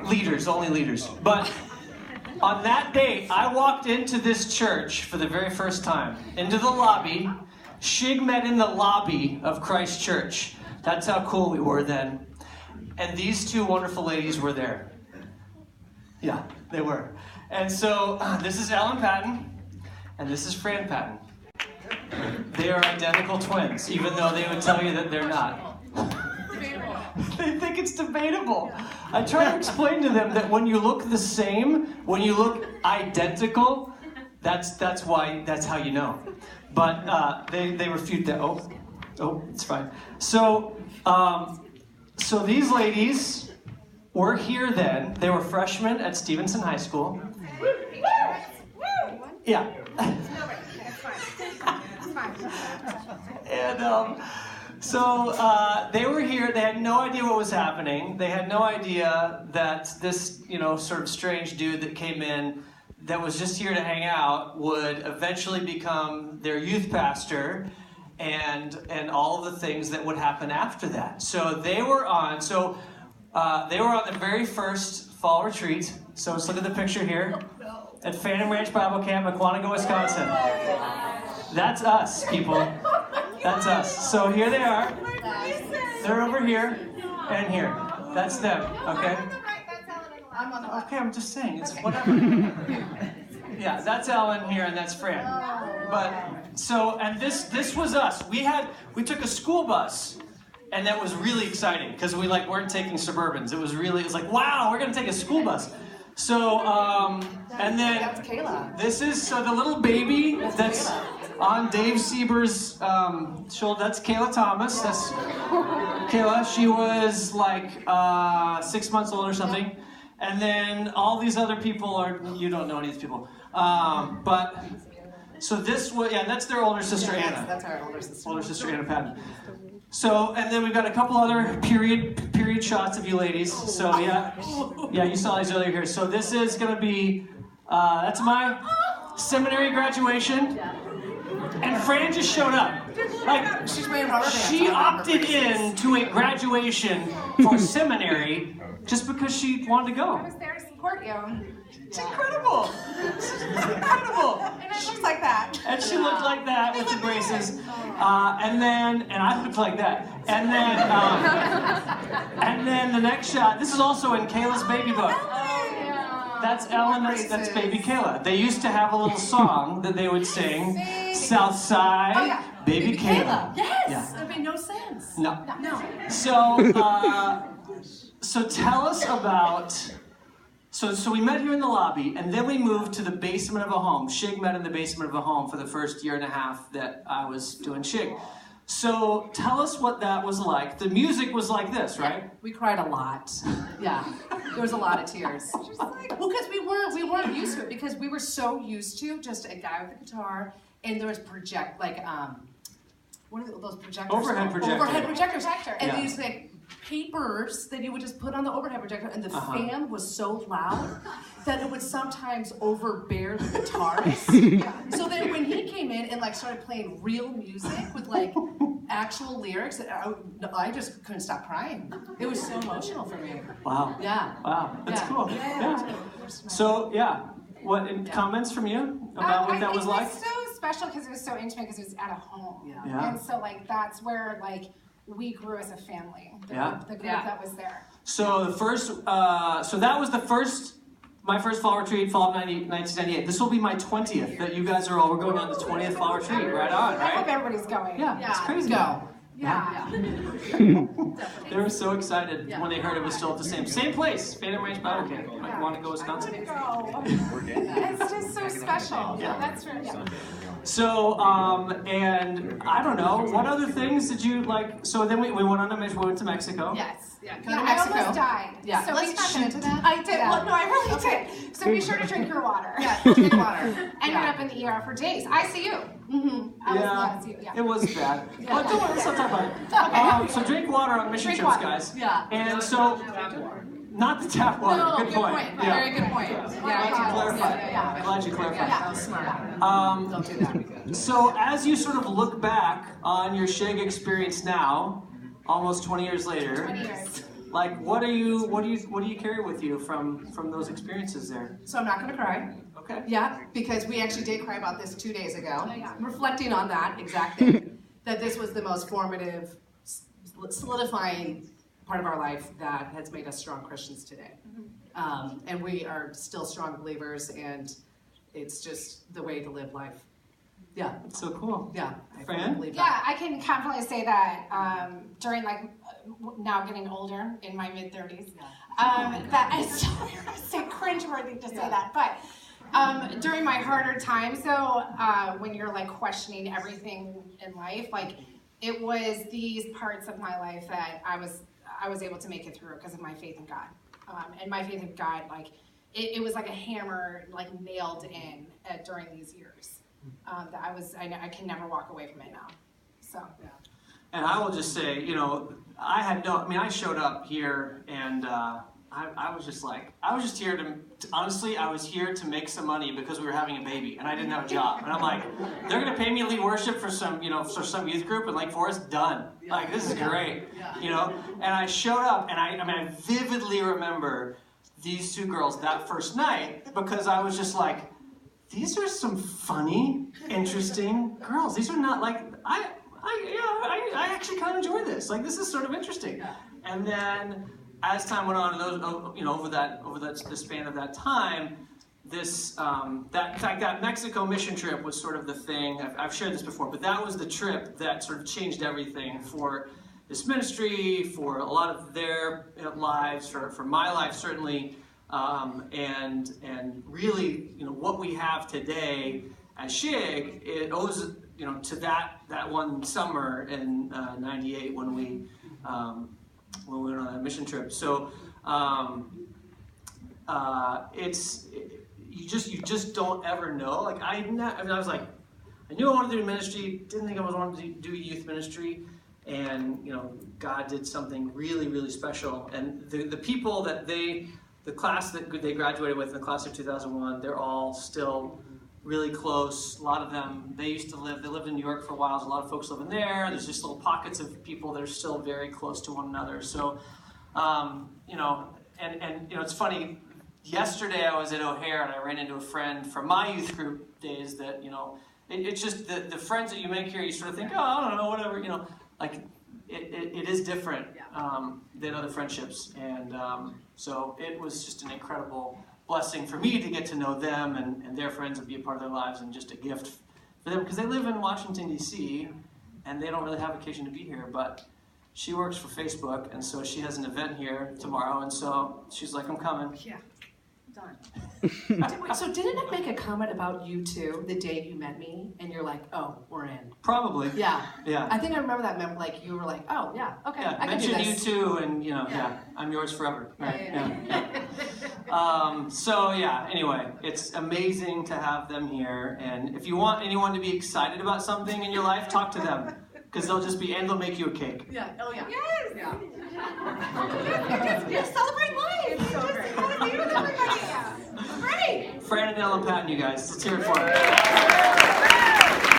Leaders, only leaders. But on that day, I walked into this church for the very first time, into the lobby. SHYG met in the lobby of Christ Church. That's how cool we were then. And these two wonderful ladies were there. Yeah, they were. And so this is Ellen Patton, and this is Fran Patton. They are identical twins, even though they would tell you that they're not. They think it's debatable. I try to explain to them that when you look the same, when you look identical, that's how you know. But they refute that. Oh, it's fine. So these ladies were here then. They were freshmen at Stevenson High School. Yeah. And so they were here. They had no idea what was happening. They had no idea that this, sort of strange dude that came in that was just here to hang out would eventually become their youth pastor and all of the things that would happen after that. So they were on the very first fall retreat. So let's look at the picture here at Phantom Ranch Bible Camp, Aquantico, Wisconsin. That's us, people. That's us. So here they are. They're over here and here. That's them, okay? Okay, I'm just saying, it's whatever. Yeah, that's Ellen here and that's Fran. And this was us. We took a school bus, and that was really exciting because we weren't taking Suburbans. It was like, wow, we're gonna take a school bus. So and then that's Kayla. This is the little baby that's on Dave Sieber's shoulder. That's Kayla Thomas. That's Kayla. She was 6 months old or something. And then all these other people you don't know any of these people. So that's their older sister Anna. That's our older sister. Older sister Anna Patton. So, and then we've got a couple other period shots of you ladies. So yeah, you saw these earlier here. So this is gonna be, that's my seminary graduation. And Fran just showed up. She's wearing rubber bands. She opted in to a graduation for seminary just because she wanted to go. I was there to support you. It's incredible. It's incredible. And it looks like that. And she looked like that with the braces. And I looked like that. And then the next shot, this is also in Kayla's baby book. That's Ellen, that's baby Kayla. They used to have a little song that they would sing, Southside, Baby Kayla. Yes! Yeah. That made no sense. No. So tell us about, so we met here in the lobby, and then we moved to the basement of a home. SHYG met in the basement of a home for the first year and a half that I was doing SHYG. So tell us what that was like. The music was like this, right? We cried a lot. Yeah, there was a lot of tears. Well, because we weren't used to it, because we were so used to just a guy with a guitar, and there was what are those projectors? Overhead projectors. And these papers that you would just put on the overhead projector, and the fan was so loud that it would sometimes overbear the guitarist. So then when he came in and started playing real music with actual lyrics, I just couldn't stop crying. It was so emotional for me. Wow. Yeah. Wow. That's cool. Yeah. So what comments from you about what that was like? It was so special because it was so intimate because it was at a home. Yeah. And so that's where we grew as a family. The group that was there. So the first, so that was my first fall retreat, fall of 1998. This will be my 20th that you guys we're going on the 20th fall retreat. Right on, right? I hope everybody's going. Yeah, it's crazy. Go. Yeah. They were so excited when they heard it was still at the same place, Phantom Ranch Bible Camp, Aquantico, Wisconsin. It's just so special. Yeah. That's really So, and I don't know, what other things did you so then we went on a mission, we went to Mexico. Yes. Yeah, I almost died. Yeah. So Let's not get into that. I did. Yeah. Well, no, I really did. So be sure to drink your water. Yeah, drink water. Ended up in the ER for days. ICU. It was bad. But don't worry, let's not talk about it. So drink water on mission trips, guys. Yeah. And so, not the tap water. No, good point. Yeah. Very good point. Glad you clarified. Glad you clarified. Yeah, smart. Don't do that. So as you sort of look back on your SHYG experience now, almost 20 years later, 20 years. Like, what do you carry with you from those experiences there? So I'm not gonna cry. Okay. Yeah, because we actually did cry about this 2 days ago. Oh, yeah. Reflecting on that exact thing, that this was the most formative, solidifying part of our life that has made us strong Christians today. And we are still strong believers, and it's just the way to live life. Yeah, That's so cool. yeah. I Fran? fully believe Yeah, that. I can confidently say that during like now getting older in my mid-30s, that it's so cringeworthy to say that, but during my harder times though, when you're like questioning everything in life, like it was these parts of my life that I was able to make it through because of my faith in God. And my faith in God, like it was like a hammer, like nailed in during these years. That I can never walk away from it now. So. Yeah. And I will just say, you know, I showed up here and I was just here to honestly, I was here to make some money because we were having a baby and I didn't have a job. And I'm like, they're going to pay me to lead worship for some youth group in Lake Forest, done. Like, this is great, you know? And I showed up and I vividly remember these two girls that first night because I was just like, these are some funny, interesting girls. These are not like, I actually kind of enjoy this. Like, this is sort of interesting. And then as time went on, over the span of that time, that Mexico mission trip was sort of the thing. I've shared this before, but that was the trip that sort of changed everything for this ministry, for a lot of their lives, for my life certainly. And really, what we have today as SHYG, it owes, to that one summer in '98 when we went on that mission trip. So you just don't ever know. Like I was like, I knew I wanted to do ministry, didn't think I wanted to do youth ministry, and God did something really, really special. And the people that the class that they graduated with in the class of 2001, they're all still really close. A lot of them, they lived in New York for a while, so a lot of folks live in there. There's just little pockets of people that are still very close to one another. So, it's funny, yesterday I was at O'Hare and I ran into a friend from my youth group days that, it's just the friends that you make here, you sort of think, oh, I don't know, whatever, like, it is different than other friendships, and so it was just an incredible blessing for me to get to know them and their friends and be a part of their lives, and just a gift for them because they live in Washington D.C. and they don't really have occasion to be here. But she works for Facebook, and so she has an event here tomorrow, and so she's like, "I'm coming." Yeah, done. So didn't it make a comment about you two the day you met me, and you're like, "Oh, we're in." Probably. Yeah. Yeah. I think I remember that. Like you were like, "Oh, yeah, okay, Yeah. I can do Mention this." you too, and I'm yours forever. Right. Yeah. Anyway, it's amazing to have them here, and if you want anyone to be excited about something in your life, talk to them, because they'll make you a cake. Yeah. Oh yeah. Yes. Yeah. Just celebrate life. It's so Just great. have a be with everybody. Great. Fran and Ellen Patton, you guys. Let's hear it for them.